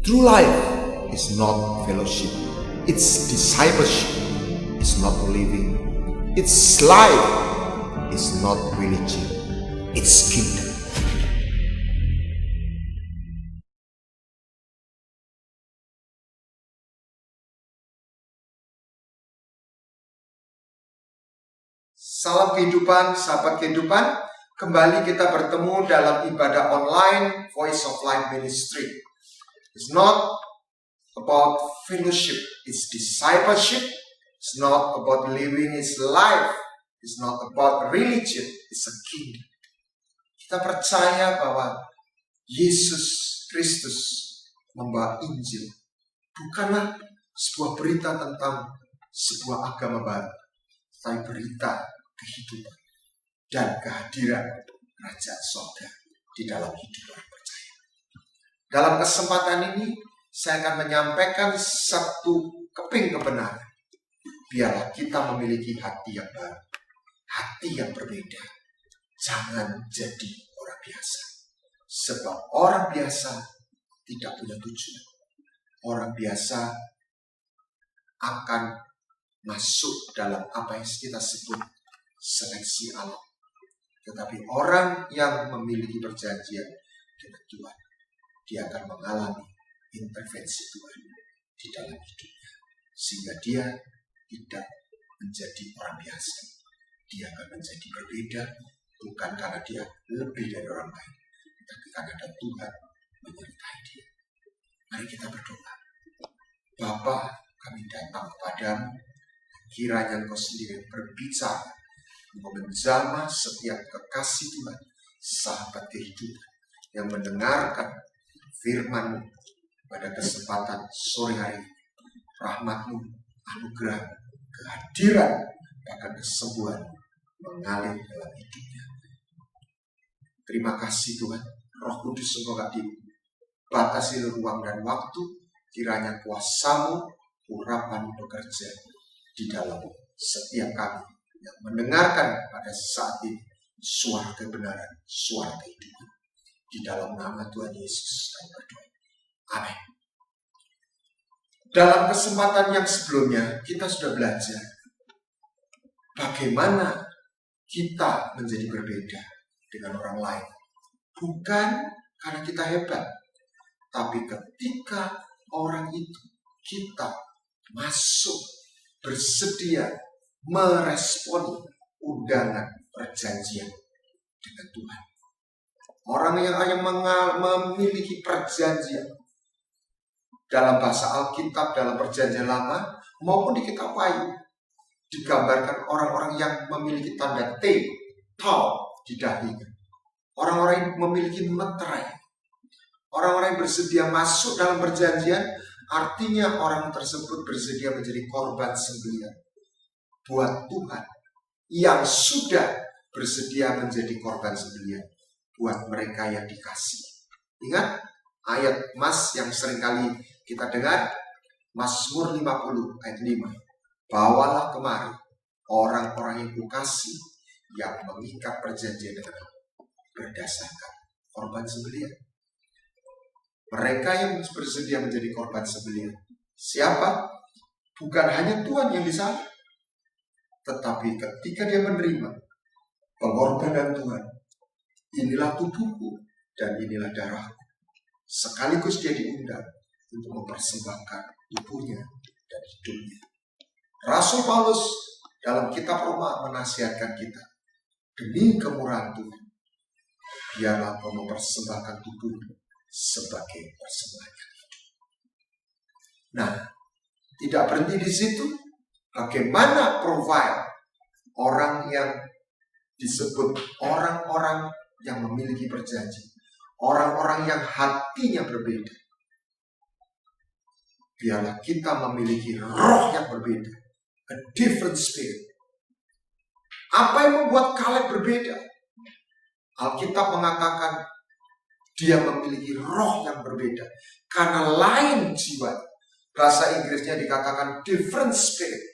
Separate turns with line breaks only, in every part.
True life is not fellowship, it's discipleship, it's not living, it's life, it's not religion, it's kingdom. Salam kehidupan, sahabat kehidupan. Kembali kita bertemu dalam ibadah online Voice of Life Ministry. It's not about fellowship, it's discipleship. It's not about living, it's life. It's not about religion, it's a kingdom. Kita percaya bahwa Yesus Kristus membawa Injil bukanlah sebuah berita tentang sebuah agama baru, tapi berita kehidupan dan kehadiran Raja Sorga di dalam hidup orang percaya. Dalam kesempatan ini, saya akan menyampaikan satu keping kebenaran. Biarlah kita memiliki hati yang baru, hati yang berbeda. Jangan jadi orang biasa. Sebab orang biasa tidak punya tujuan. Orang biasa akan masuk dalam apa yang kita sebut seleksi alam. Tetapi orang yang memiliki perjanjian dengan Tuhan, dia akan mengalami intervensi Tuhan di dalam hidupnya. Sehingga dia tidak menjadi orang biasa. Dia akan menjadi berbeda, bukan karena dia lebih dari orang lain, tapi karena ada Tuhan menyertai dia. Mari kita berdoa. Bapa, kami datang kepadamu. Kiranya Engkau sendiri berbicara, menjamah setiap kekasih Tuhan, sahabat kehidupan yang mendengarkan firman-Mu pada kesempatan sore hari. Rahmat-Mu, anugerah, kehadiran, bahkan kesembuhan mengalir dalam hidupnya. Terima kasih Tuhan, Roh Kudus Engkau gak dibatasi ruang dan waktu. Kiranya kuasa-Mu, urapan bekerja di dalam setiap kami yang mendengarkan pada saat ini suara kebenaran, suara kehidupan. Di dalam nama Tuhan Yesus kami berdoa. Amin. Dalam kesempatan yang sebelumnya kita sudah belajar bagaimana kita menjadi berbeda dengan orang lain. Bukan karena kita hebat, tapi ketika orang itu kita masuk bersedia meresponi undangan perjanjian dengan Tuhan. Orang yang hanya memiliki perjanjian dalam bahasa Alkitab, dalam perjanjian lama maupun di kitab Wahyu, digambarkan orang-orang yang memiliki tanda T, tau di dahinya. Orang-orang yang memiliki meterai. Orang-orang yang bersedia masuk dalam perjanjian, artinya orang tersebut bersedia menjadi korban sembelihan buat Tuhan yang sudah bersedia menjadi korban sembelihan buat mereka yang dikasih. Ingat ayat Mas yang seringkali kita dengar, Mazmur 50 ayat 5. Bawalah kemari orang-orang yang kukasih yang mengikat perjanjian dengan aku berdasarkan korban sembelihan. Mereka yang bersedia menjadi korban sembelihan. Siapa? Bukan hanya Tuhan yang di sana, tetapi ketika dia menerima pengorbanan Tuhan, inilah tubuhku dan inilah darahku. Sekaligus dia diundang untuk mempersembahkan tubuhnya dan hidupnya. Rasul Paulus dalam kitab Roma menasihatkan kita, demi kemurahan Tuhan, biarlah kau mempersembahkan tubuhmu sebagai persembahan hidup. Nah, tidak berhenti di situ. Bagaimana profil orang yang disebut orang-orang yang memiliki perjanjian, orang-orang yang hatinya berbeda. Biarlah kita memiliki roh yang berbeda, a different spirit. Apa yang membuat Kaleb berbeda? Alkitab mengatakan dia memiliki roh yang berbeda karena lain jiwa. Bahasa Inggrisnya dikatakan different spirit.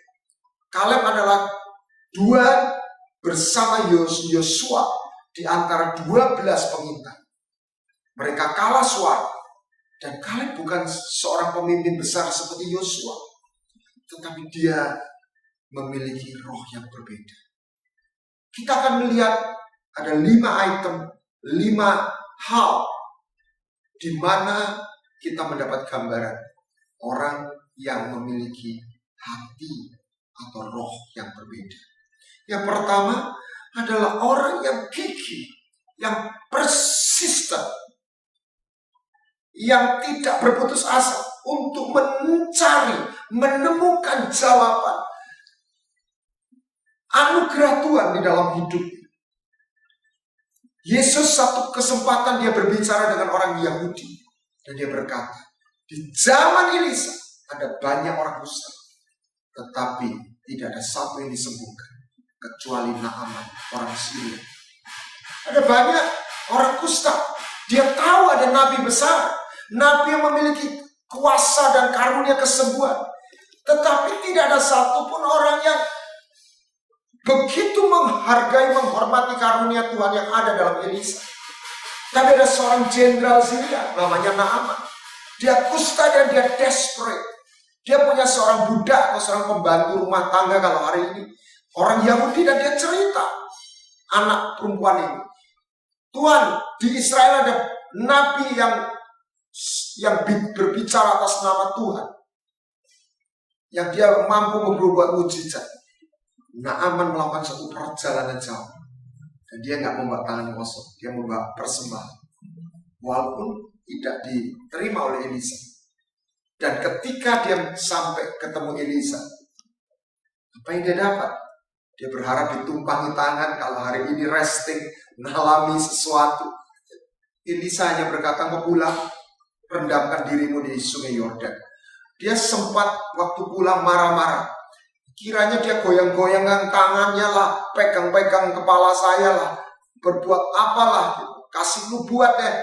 Kaleb adalah dua bersama Yosua di antara 12 pengintai. Mereka kalah suara Dan Kaleb bukan seorang pemimpin besar seperti Yosua, tetapi dia memiliki roh yang berbeda. Kita akan melihat ada 5 item, 5 hal di mana kita mendapat gambaran orang yang memiliki hati atau roh yang berbeda. Yang pertama adalah orang yang gigih, yang persisten, yang tidak berputus asa untuk mencari, menemukan jawaban anugerah Tuhan di dalam hidupnya. Yesus satu kesempatan dia berbicara dengan orang Yahudi dan dia berkata, di zaman Elisa ada banyak orang kusta, tetapi tidak ada satu yang disembuhkan kecuali Naaman, orang Syria. Ada banyak orang kusta, dia tahu ada nabi besar, nabi yang memiliki kuasa dan karunia kesembuhan, tetapi tidak ada satupun orang yang begitu menghargai, menghormati karunia Tuhan yang ada dalam Elisa. Tapi ada seorang jenderal Syria namanya Naaman. Dia kusta dan dia desperate. Dia punya seorang budak atau seorang pembantu rumah tangga kalau hari ini, orang Yahudi, dan dia cerita anak perempuan ini, Tuhan, di Israel ada nabi yang berbicara atas nama Tuhan, yang dia mampu berbuat mujizat. Naaman melakukan satu perjalanan jauh dan dia nggak membawa tangan kosong, dia membawa persembahan walaupun tidak diterima oleh Elisa. Dan ketika dia sampai ketemu Elisa, apa yang dia dapat? Dia berharap ditumpangi tangan kalau hari ini resting, mengalami sesuatu. Elisa hanya berkata, "Kau pulang, rendamkan dirimu di sungai Yordan." Dia sempat waktu pulang marah-marah. Kiranya dia goyang-goyangkan tangannya lah, pegang-pegang kepala saya lah, berbuat apalah, gitu. Kasih lu buat deh.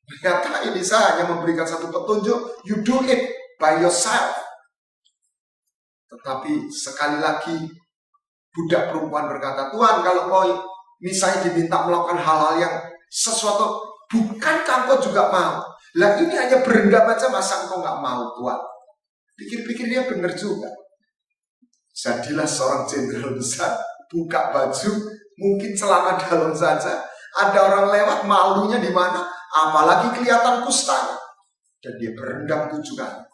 Ternyata Elisa hanya memberikan satu petunjuk, you do it by yourself. Tetapi sekali lagi budak perempuan berkata, Tuhan, kalau kau misalnya diminta melakukan hal-hal yang sesuatu, bukankah kau juga mau? Lah ini hanya berendam aja, masa engkau nggak mau, Tuhan? Pikir-pikir dia benar juga. Jadilah seorang jenderal besar, buka baju, mungkin celana dalam saja. Ada orang lewat, malunya di mana? Apalagi kelihatan kustanya. Dan dia berendam 7 kali.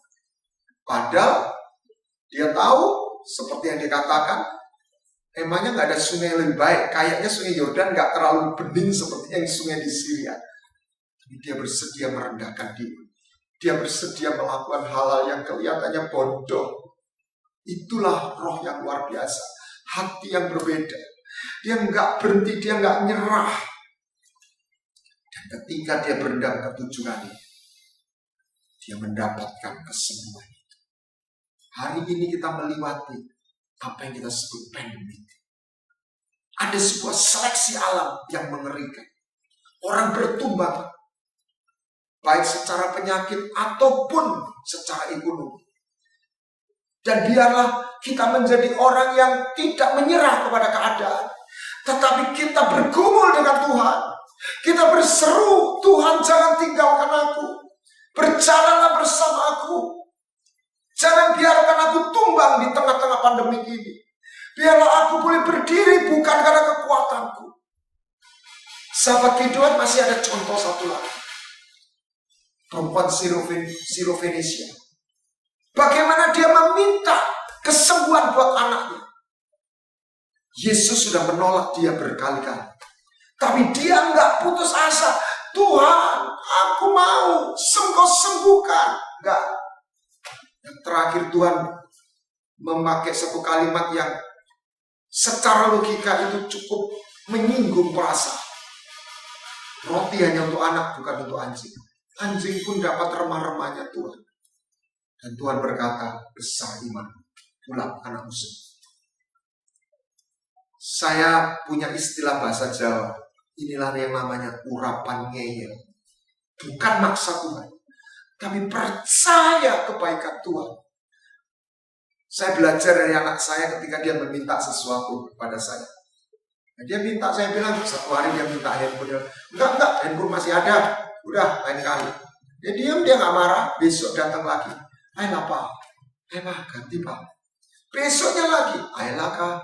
Padahal dia tahu, seperti yang dikatakan, emangnya nggak ada sungai yang lebih baik. Kayaknya sungai Yordan nggak terlalu bening seperti yang sungai di Syria. Tapi dia bersedia merendahkan diri. Dia bersedia melakukan hal-hal yang kelihatannya bodoh. Itulah roh yang luar biasa, hati yang berbeda. Dia nggak berhenti, dia nggak nyerah. Dan ketika dia berendam ke-7 kali, dia mendapatkan kesembuhan itu. Hari ini kita melewati apa yang kita sebut pandemik. Ada sebuah seleksi alam yang mengerikan. Orang bertumbang, baik secara penyakit ataupun secara ekonomi. Dan biarlah kita menjadi orang yang tidak menyerah kepada keadaan, tetapi kita bergumul dengan Tuhan. Kita berseru, Tuhan jangan tinggalkan aku. Berjalanlah bersama aku. Jangan biarkan aku tumbang di tengah-tengah pandemi ini. Biarlah aku boleh berdiri bukan karena kekuatanku. Sahabat kehidupan, masih ada contoh satu lagi. Perempuan Sirofenisia. Bagaimana dia meminta kesembuhan buat anaknya. Yesus sudah menolak dia berkali-kali. Tapi dia nggak putus asa. Tuhan, aku mau, Engkau sembuhkan. Enggak. Yang terakhir Tuhan memakai satu kalimat yang secara logika itu cukup menyinggung perasaan. Roti hanya untuk anak, bukan untuk anjing. Anjing pun dapat remah-remahnya Tuhan. Dan Tuhan berkata, besar iman, pulang anak musuh. Saya punya istilah bahasa Jawa. Inilah yang namanya urapan ngeyel. Bukan maksa Tuhan, tapi percaya kebaikan Tuhan. Saya belajar dari anak saya ketika dia meminta sesuatu kepada saya. Nah, dia minta, saya bilang, satu hari dia minta handphone. Enggak, handphone masih ada. Udah, lain kali. Dia diam, dia nggak marah. Besok datang lagi. Ayolah Pak, ganti Pak. Besoknya lagi, ayolah Kak.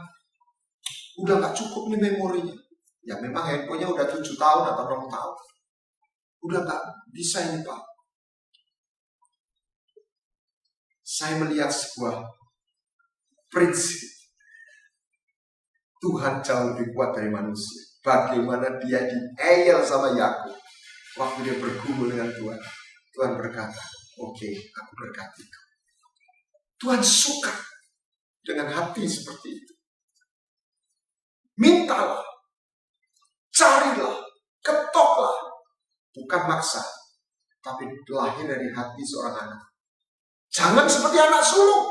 Udah nggak cukup nih memorinya. Ya memang handphonenya udah 7 tahun atau 6 tahun. Udah nggak bisa ini Pak. Saya melihat sebuah prinsip. Tuhan jauh lebih kuat dari manusia. Bagaimana dia dieyel sama Yakub waktu dia bergumul dengan Tuhan. Tuhan berkata, oke, aku berkati kau. Tuhan suka dengan hati seperti itu. Mintalah, carilah, ketoklah. Bukan maksa, tapi lahir dari hati seorang anak. Jangan seperti anak sulung.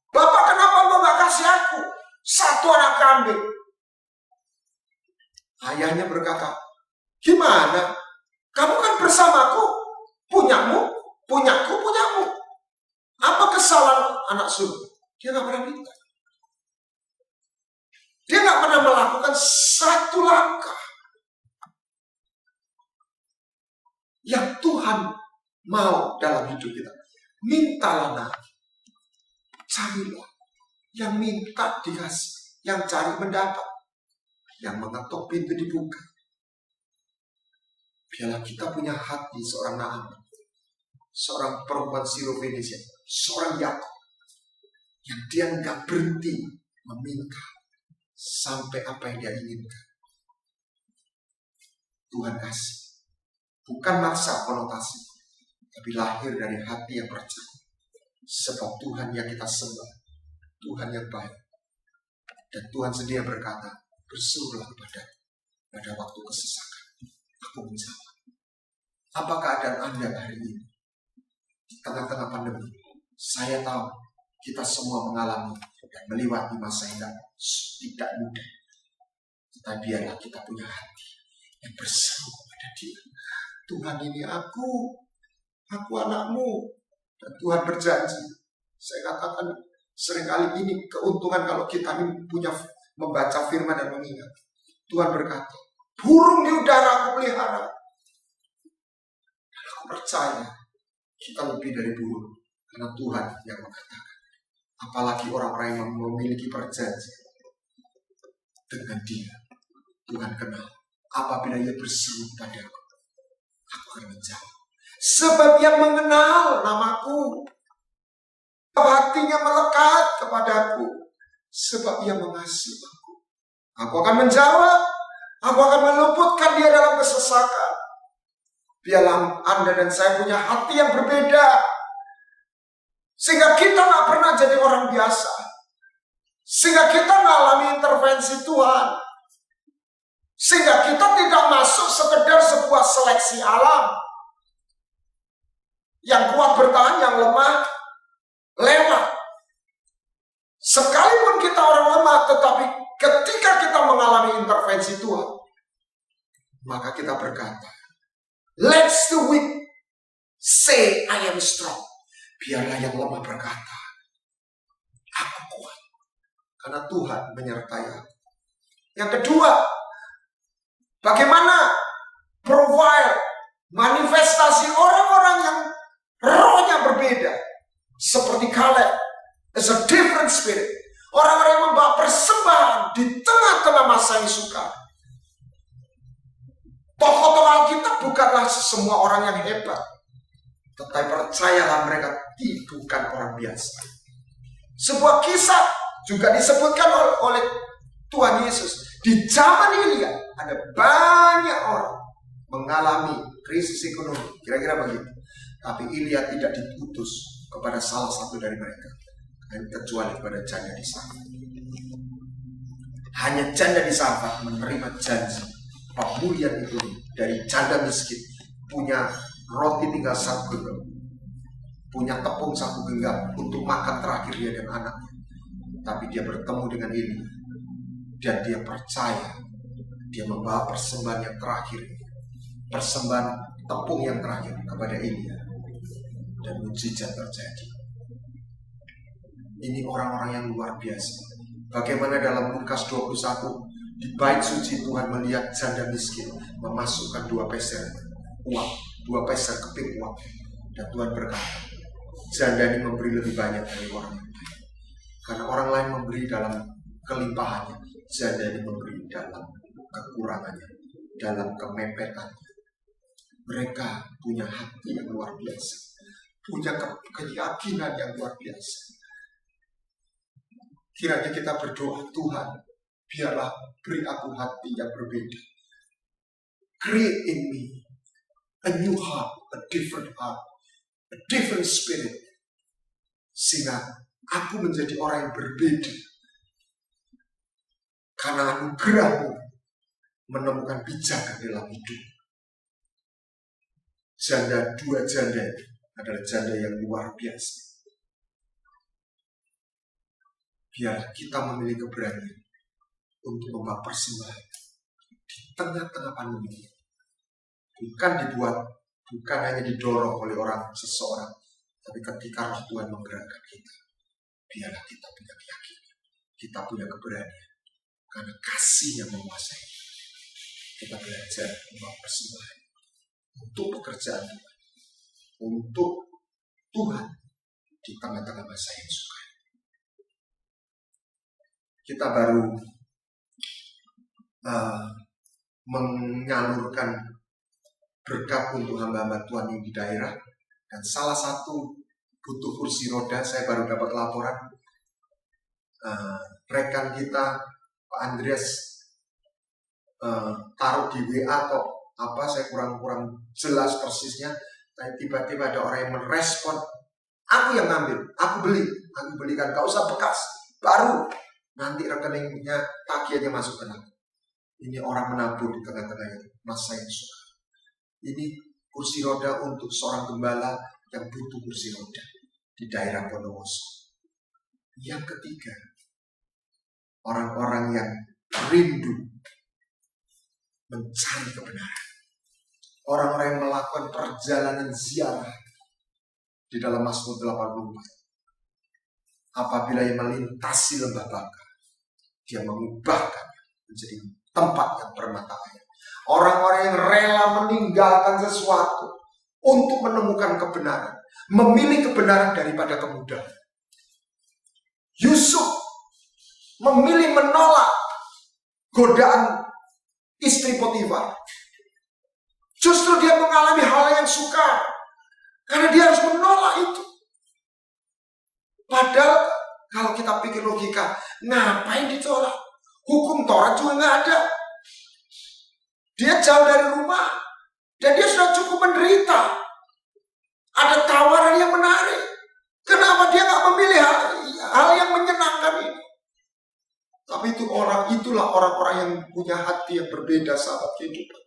Bapak, kenapa engkau gak kasih aku 1 anak kambing? Ayahnya berkata, gimana? Kamu kan bersamaku, punyamu, punyaku, punyamu. Apa kesalahan anak sulung? Dia gak pernah minta. Dia gak pernah melakukan 1 langkah yang Tuhan mau dalam hidup kita. Mintalah nak, carilah. Yang minta dikasih, yang cari mendapat, yang mengetuk pintu dibuka. Biarlah kita punya hati seorang Naaman, seorang perempuan Sirofenisia, seorang Yakub, yang dia nggak berhenti meminta sampai apa yang dia inginkan Tuhan kasih. Bukan maksa konotasi, tapi lahir dari hati yang percaya. Sebab Tuhan yang kita sembah, Tuhan yang baik. Dan Tuhan sendiri berkata, berserulah pada waktu kesesakan. Aku menjawab. Apa keadaan Anda hari ini? Di tengah-tengah pandemi, saya tahu kita semua mengalami dan melewati masa yang tidak mudah. Tetapi biarlah kita punya hati yang berseru kepada Dia. Tuhan, ini aku anakmu. Dan Tuhan berjanji. Saya katakan seringkali ini keuntungan kalau kita punya membaca firman dan mengingat. Tuhan berkata, burung di udara aku pelihara. Dan aku percaya kita lebih dari burung. Karena Tuhan yang mengatakan. Apalagi orang-orang yang memiliki perjanjian dengan Dia. Tuhan kenal. Apabila Ia berseru padaku, aku akan menjawab. Sebab Ia mengenal namaku. Hatinya melekat kepadaku. Sebab Ia mengasihi aku. Aku akan menjawab. Aku akan meluputkan dia dalam kesesakan. Biarlah Anda dan saya punya hati yang berbeda. Sehingga kita gak pernah jadi orang biasa. Sehingga kita mengalami intervensi Tuhan. Sehingga kita tidak masuk sekedar sebuah seleksi alam. Yang kuat bertahan, yang lemah lewat. Sekalipun kita orang lemah, tetapi ketika kita mengalami intervensi Tuhan, maka kita berkata, let the weak say I am strong. Biarlah yang lemah berkata, aku kuat. Karena Tuhan menyertai aku. Yang kedua, bagaimana profile, manifestasi orang-orang yang rohnya berbeda. Seperti Kaleb, is a different spirit. Orang-orang yang membawa persembahan di tengah-tengah masa yang sukar. Tokoh-tokoh Alkitab bukanlah semua orang yang hebat. Tetapi percayalah mereka bukan orang biasa. Sebuah kisah juga disebutkan oleh Tuhan Yesus. Di zaman Elia ada banyak orang mengalami krisis ekonomi. Kira-kira begitu. Tapi Elia tidak diutus kepada salah satu dari mereka. Kecuali kepada janda di Sarfat. Hanya janda di Sarfat menerima janji pemulihan itu dari janda miskin. Punya roti tinggal 1 genggam, punya tepung 1 genggam untuk makan terakhir dia dan anaknya. Tapi dia bertemu dengan Elia dan dia percaya. Dia membawa persembahan yang terakhir, persembahan tepung yang terakhir kepada Elia, dan mujizat terjadi. Ini orang-orang yang luar biasa. Bagaimana dalam Lukas 21 di bait suci Tuhan melihat janda miskin memasukkan 2 peser uang 2 peser keping uang. Dan Tuhan berkata, janda ini memberi lebih banyak dari orang yang lain. Karena orang lain memberi dalam kelimpahannya, janda ini memberi dalam kekurangannya, dalam kemepetannya. Mereka punya hati yang luar biasa, punya keyakinan yang luar biasa. Kiranya kita berdoa, Tuhan, biarlah beri aku hati yang berbeda. Create in me a new heart, a different spirit. Sehingga aku menjadi orang yang berbeda. Karena anugerah-Mu menemukan pijakan dalam hidup. Dua janda adalah janda yang luar biasa. Biar kita memiliki keberanian untuk membawa persembahan di tengah-tengah pandemi. Bukan hanya didorong oleh seseorang, tapi ketika Roh Tuhan menggerakkan kita, biarlah kita punya keyakinan, kita punya keberanian, karena kasih yang menguasai. Kita belajar membawa persembahan untuk pekerjaan Tuhan, untuk Tuhan di tengah-tengah masa yang sukar. Kita baru menyalurkan berkat untuk hamba-hamba Tuhan yang di daerah, dan salah satu butuh kursi roda. Saya baru dapat laporan rekan kita Pak Andreas taruh di WA atau apa, saya kurang jelas persisnya, tapi tiba-tiba ada orang yang merespon, aku yang ngambil, aku belikan, gak usah bekas, baru nanti rekeningnya tagihannya masuk ke dalam. Ini orang menabur di tengah-tengah masa yang suka. Ini kursi roda untuk seorang gembala yang butuh kursi roda di daerah Bondowoso. Yang ketiga, orang-orang yang rindu mencari kebenaran. Orang-orang yang melakukan perjalanan ziarah di dalam Mazmur 84. Apabila ia melintasi lembah baka, dia mengubahkannya menjadi tempat yang bermata air. Orang-orang yang rela meninggalkan sesuatu untuk menemukan kebenaran, memilih kebenaran daripada kemudahan. Yusuf memilih menolak godaan istri Potifar. Justru dia mengalami hal yang sukar karena dia harus menolak itu. Padahal kalau kita pikir logika, ngapain ditolak? Hukum Taurat juga nggak ada. Dia jauh dari rumah dan dia sudah cukup menderita. Ada tawaran yang menarik. Kenapa dia nggak memilih hal yang menyenangkan ini? Tapi itulah orang-orang yang punya hati yang berbeda, sahabat kehidupan.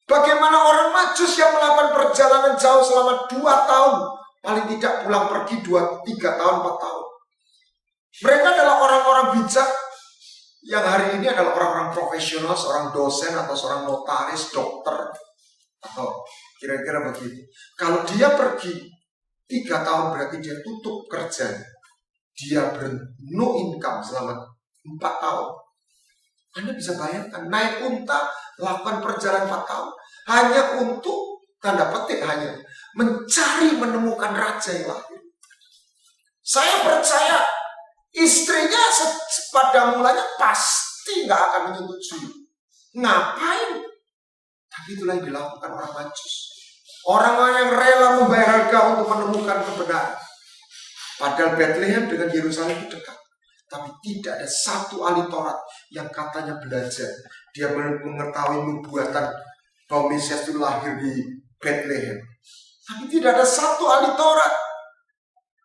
Bagaimana orang Majus yang melakukan perjalanan jauh selama 2 tahun, paling tidak pulang pergi 2, 3 tahun, 4 tahun. Mereka adalah orang-orang bijak yang hari ini adalah orang-orang profesional, seorang dosen atau seorang notaris, dokter, atau kira-kira begitu. Kalau dia pergi 3 tahun berarti dia tutup kerjanya. Dia no income selama 4 tahun. Anda bisa bayangkan, naik unta, lakukan perjalanan 4 tahun. Hanya untuk, tanda petik hanya, menemukan raja yang lahir. Saya percaya, istrinya pada mulanya pasti nggak akan menyetujui. Ngapain? Tapi itulah yang dilakukan orang Majus. Orang-orang yang rela membayar harga untuk menemukan kebenaran. Padahal Bethlehem dengan Yerusalem itu dekat. Tapi tidak ada satu ahli Taurat yang katanya belajar. Dia mengetahui nubuatan bahwa Mesias itu lahir di Bethlehem. Tapi tidak ada satu ahli Taurat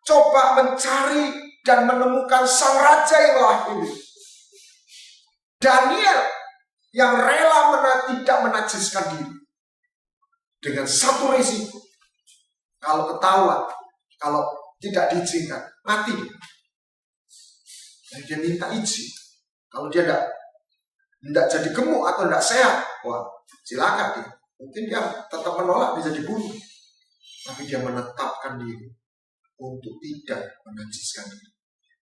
coba mencari dan menemukan sang raja yang lahir. Daniel yang rela tidak menajiskan diri. Dengan satu risiko. Kalau ketahuan, kalau tidak diizinkan, mati dia. Dan dia minta izin. Kalau dia tidak jadi gemuk atau tidak sehat, wah silakan dia. Mungkin dia tetap menolak, bisa dibunuh. Tapi dia menetapkan diri untuk tidak menajiskan diri.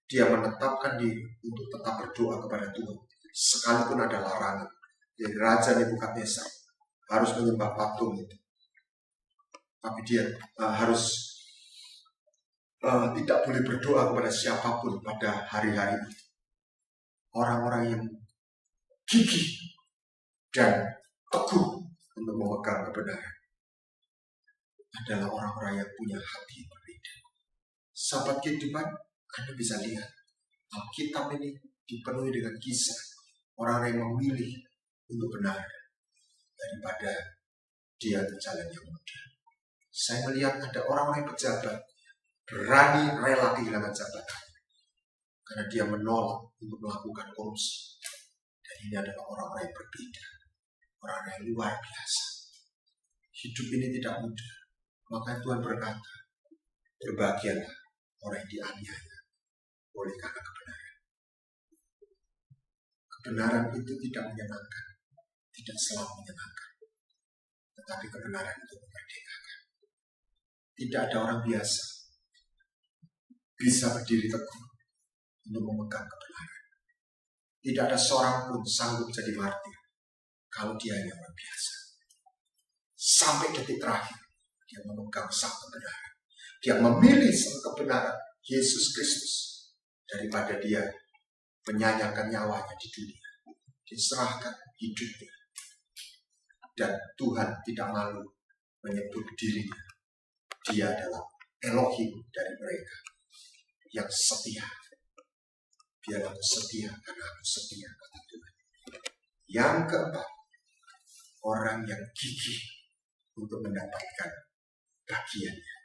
Dia menetapkan diri untuk tetap berdoa kepada Tuhan. Sekalipun ada larangan dari Raja Nebukadnezar harus menyembah patung itu. Tapi dia harus tidak boleh berdoa kepada siapapun pada hari-hari itu. Orang-orang yang gigih dan teguh untuk memegang kebenaran adalah orang-orang yang punya hati yang berbeda. Sahabat kehidupan, Anda bisa lihat Alkitab ini dipenuhi dengan kisah orang-orang yang memilih untuk benar daripada dia di jalan yang mudah. Saya melihat ada orang-orang yang pejabat berani rela kehilangan jabatan karena dia menolak untuk melakukan korupsi. Dan ini adalah orang-orang yang berbeda, orang-orang yang luar biasa. Hidup ini tidak mudah. Maka Tuhan berkata, berbahagialah orang yang dianiaya oleh karena kebenaran. Kebenaran itu tidak menyenangkan, tidak selalu menyenangkan. Tetapi kebenaran itu memerdekakan. Tidak ada orang biasa bisa berdiri teguh untuk memegang kebenaran. Tidak ada seorang pun sanggup jadi martir kalau dia hanya orang biasa. Sampai detik terakhir, dia memegang sang kebenaran. Dia memilih sang kebenaran, Yesus Kristus, daripada dia menyayangkan nyawanya di dunia. Diserahkan hidupnya. Dan Tuhan tidak malu menyebut dirinya. Dia adalah Elohim dari mereka yang setia. Biarlah aku setia karena aku setia, kata Tuhan. Yang keempat, orang yang gigih untuk mendapatkan bagiannya,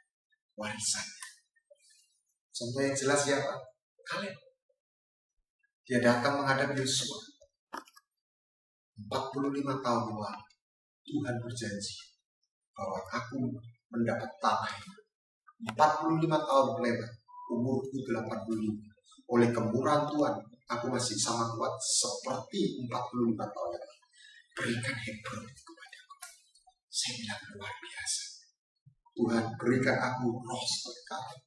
warisannya. Contoh yang jelas siapa? Kaleb. Dia datang menghadap Yosua. 45 tahun yang lalu Tuhan berjanji bahwa aku mendapat tanah itu. 45 tahun melewat, umurku 85. Oleh kemurahan Tuhan, aku masih sama kuat seperti 45 tahun yang lalu. Berikan Hebron kepadaku. Saya bilang luar biasa. Tuhan berikan aku roh seperti Kaleb.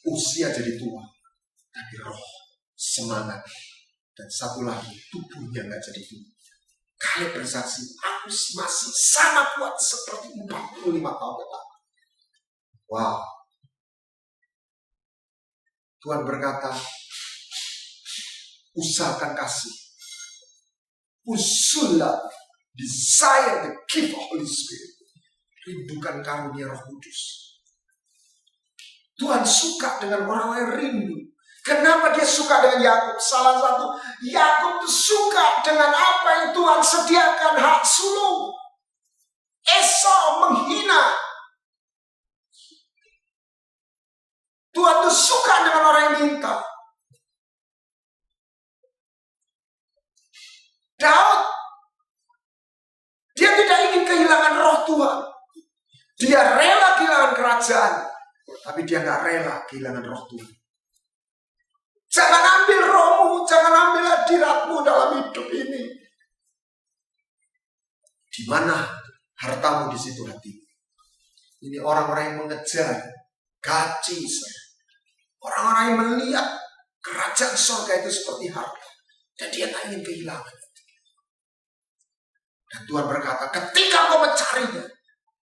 Usia jadi tua, tapi roh, semangat, dan satu lagi tubuhnya nggak jadi tua. Kaleb bersaksi, aku masih sama kuat seperti 45 tahun yang lalu. Wow. Tuhan berkata, usahakan kasih. Usulah, desire the gift of Holy Spirit. Rindukan karunia Roh Kudus. Tuhan suka dengan orang yang rindu. Kenapa dia suka dengan Yakub? Salah satu, Yakub suka dengan apa yang Tuhan sediakan, hak sulung. Esau menghina. Tuhan itu suka dengan orang yang minta. Daud, dia tidak ingin kehilangan roh Tuhan. Dia rela kehilangan kerajaan, tapi dia nggak rela kehilangan roh Tuhan. Jangan ambil rohmu, jangan ambil hadiratmu dalam hidup ini. Di mana hartamu, di situ hatimu. Ini orang-orang yang mengejar gaji saya. Orang-orang yang melihat kerajaan surga itu seperti harta. Dan dia tak ingin kehilangan itu. Dan Tuhan berkata, ketika kau mencarinya,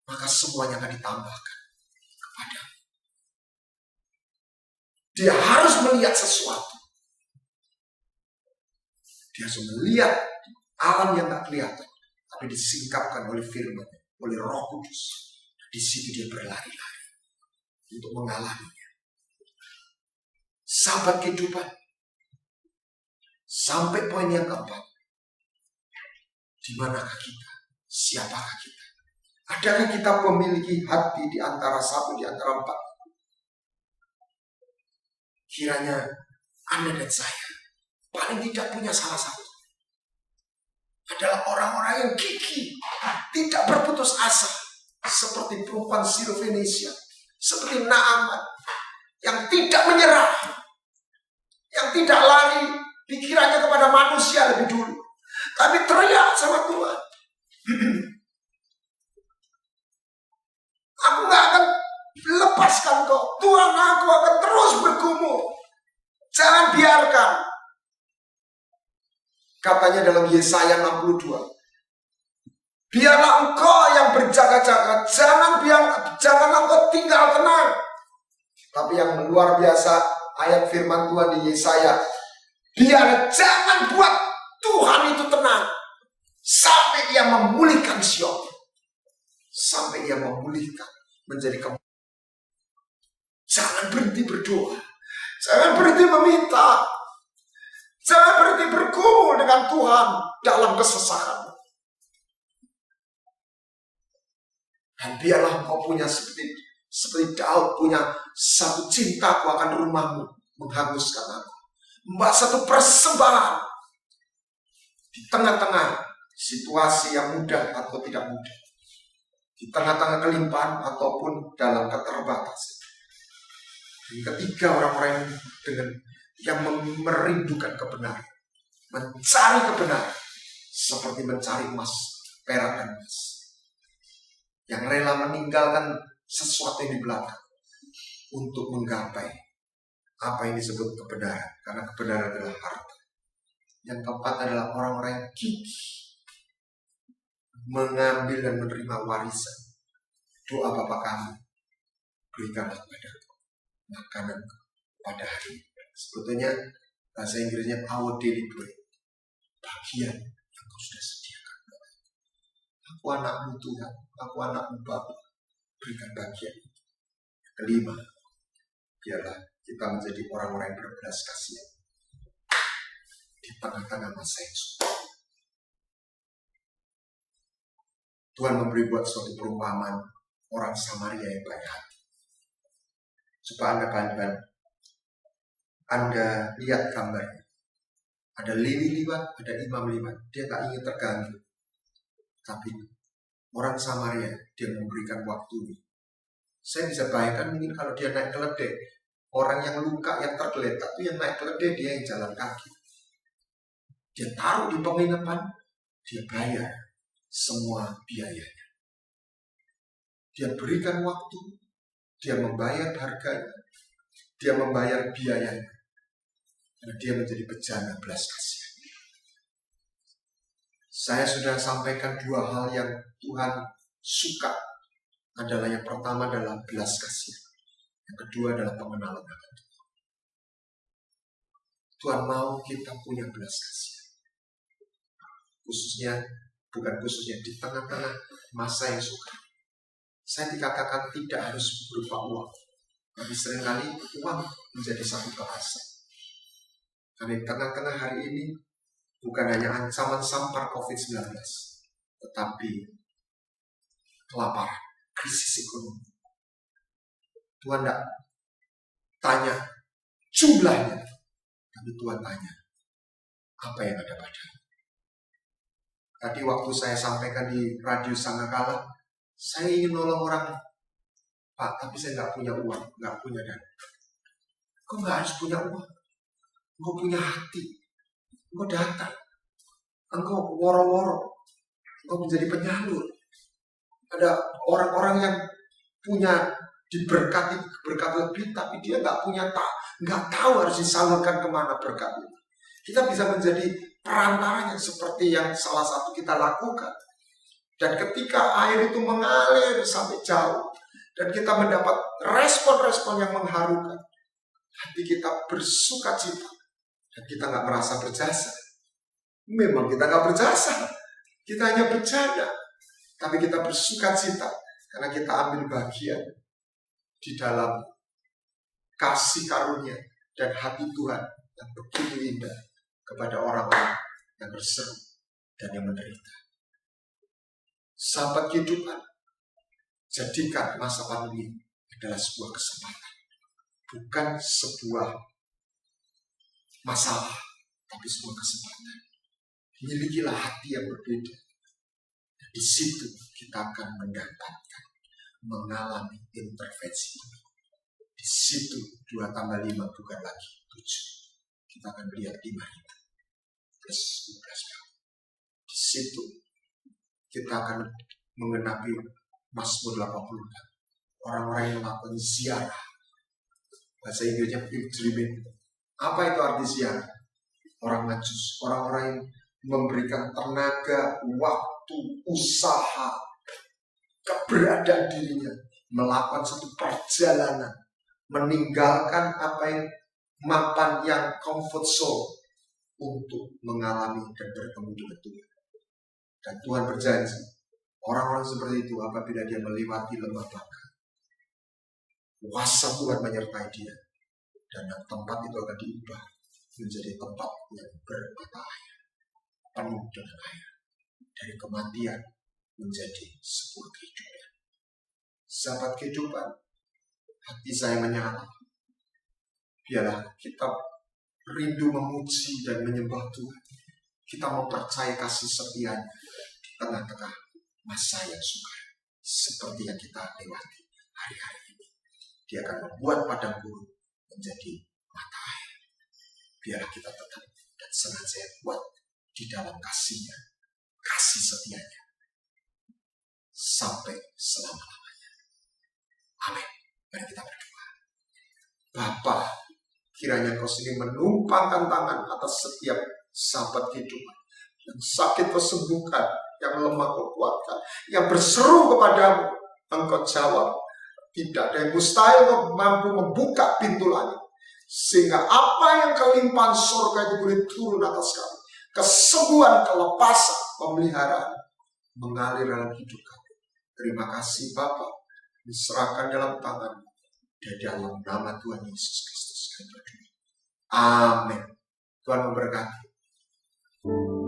maka semuanya akan ditambahkan kepadamu. Dia harus melihat sesuatu. Dia harus melihat alam yang tak kelihatan. Tapi disingkapkan oleh firman, oleh Roh Kudus. Di situ dia berlari-lari untuk mengalaminya. Sahabat kehidupan, sampai poin yang keempat. Di manakah kita? Siapakah kita? Adakah kita memiliki hati di antara satu, di antara empat? Kiranya Anda dan saya paling tidak punya salah satu. Adalah orang-orang yang gigih, tidak berputus asa. Seperti perempuan Sirofenisia, seperti Naaman, yang tidak menyerah, yang tidak lari pikirannya kepada manusia lebih dulu, tapi teriak sama Tuhan. Aku gak akan lepaskan kau, Tuhan, aku akan terus bergumul. Jangan biarkan. Katanya dalam Yesaya 62, Biarlah engkau yang berjaga-jaga, jangan engkau tinggal tenang. Tapi yang luar biasa, ayat firman Tuhan di Yesaya, jangan buat Tuhan itu tenang sampai ia memulihkan Sion, sampai ia memulihkan menjadi kembali. Jangan berhenti berdoa, jangan berhenti meminta, jangan berhenti bergumul dengan Tuhan dalam kesesakan. Dan biarlah engkau punya seperti Daud punya satu cintaku akan rumahmu menghanguskan aku. Membuat satu persembahan di tengah-tengah situasi yang mudah atau tidak mudah, di tengah-tengah kelimpahan ataupun dalam keterbatasan. Yang ketiga, orang-orang yang merindukan kebenaran, mencari kebenaran seperti mencari emas, perak dan emas, yang rela meninggalkan sesuatu yang di belakang untuk menggapai apa yang disebut kebenaran, karena kebenaran adalah harta. Yang keempat adalah orang-orang yang gigih mengambil dan menerima warisan. Doa Bapa kami, berikanlah kepadaku makanan pada hari ini. Sebetulnya bahasa Inggrisnya our daily bread, bagian yang kau sudah sediakan. Aku anakmu Tuhan, aku anakmu Bapa, berikan bagian itu. Kelima, biarlah kita menjadi orang-orang yang berbelas kasihan di tengah-tengah masa yang sulit. Tuhan memberi buat suatu perumpamaan orang Samaria yang baik hati. Coba Anda lihat gambarnya. Ada Lewi liwat, ada imam liwat. Dia tak ingin terganggu. Tapi orang Samaria, dia memberikan waktunya. Saya bisa bayangkan mungkin kalau dia naik keledai, orang yang luka, yang tergeletak itu yang naik keledai, dia yang jalan kaki. Dia taruh di penginapan, dia bayar semua biayanya. Dia berikan waktu, dia membayar harganya, dia membayar biayanya. Dan dia menjadi bejana belas kasihan. Saya sudah sampaikan dua hal yang Tuhan suka. Adalah yang pertama adalah belas kasihan. Yang kedua adalah pengenalan akan Tuhan. Tuhan mau kita punya belas kasihan. Bukan khususnya di tengah-tengah masa yang suka. Saya dikatakan tidak harus berupa uang. Tapi seringkali uang menjadi satu bahasa. Karena di tengah-tengah hari ini bukan hanya ancaman sampar COVID-19, tetapi kelaparan, krisis ekonomi. Tuhan tidak tanya jumlahnya, tapi Tuhan tanya apa yang ada padamu. Tadi waktu saya sampaikan di Radio Sangakala, saya ingin nolong orang, Pak, tapi saya nggak punya uang, nggak punya dana. Kok nggak harus punya uang? Engkau punya hati, engkau datang, engkau woro-woro, engkau menjadi penyalur. Ada orang-orang yang punya diberkati berkat lebih, tapi dia nggak tahu harus disalurkan kemana berkat itu. Kita bisa menjadi perantaranya seperti yang salah satu kita lakukan. Dan ketika air itu mengalir sampai jauh, dan kita mendapat respon-respon yang mengharukan, hati kita bersuka cita. Dan kita nggak merasa berjasa. Memang kita nggak berjasa. Kita hanya bercanda. Tapi kita bersuka cita. Karena kita ambil bagian di dalam kasih karunia dan hati Tuhan yang begitu indah kepada orang-orang yang berseru dan yang menderita. Sahabat kehidupan, jadikan masa pandemi adalah sebuah kesempatan. Bukan sebuah masalah, tapi sebuah kesempatan. Milikilah hati yang berbeda. Di situ kita akan mendapatkan, mengalami intervensi. Di situ 2 tambah 5 bukan lagi 7. Kita akan melihat 5 itu plus 12. Di situ kita akan mengenapi Mazmur 80. Orang-orang yang melakukan ziarah. Bahasa Inggrisnya pilgrimage. Apa itu arti ziarah? Orang Majus, orang-orang yang memberikan tenaga, waktu, waktu, usaha, keberadaan dirinya, melakukan satu perjalanan, meninggalkan apa yang mapan, yang comfort zone, untuk mengalami dan bertemu dengan Tuhan. Dan Tuhan berjanji, orang-orang seperti itu apabila dia melewati lembah baka, kuasa Tuhan menyertai dia, dan tempat itu akan diubah menjadi tempat yang bermata air, penuh dengan air, dari kematian menjadi sebuah kehidupan. Sahabat kehidupan, hati saya menyala. Biarlah kita rindu memuji dan menyembah Tuhan. Kita mempercayai kasih setia-Nya di tengah-tengah masa yang sukar seperti yang kita lewati hari-hari ini. Dia akan membuat padang gurun menjadi mata air. Biarlah kita tetap dan sengaja kuat di dalam kasih-Nya, kasih setia-Nya sampai selama-lamanya. Amin. Mari kita berdoa. Bapa, kiranya Kau sendiri menumpangkan tangan atas setiap sahabat kehidupan yang sakit Kau sembuhkan, yang lemah Kau kuatkan, yang berseru kepadamu Engkau jawab. Tidak ada yang mustahil Kau mampu membuka pintu langit, sehingga apa yang kelimpahan surga itu boleh turun atas kami. Kesembuhan, kelepasan, pemeliharaan mengalir dalam hidup kami. Terima kasih Bapa, diserahkan dalam tangan dan dalam nama Tuhan Yesus Kristus kami berdoa. Amin. Tuhan memberkati.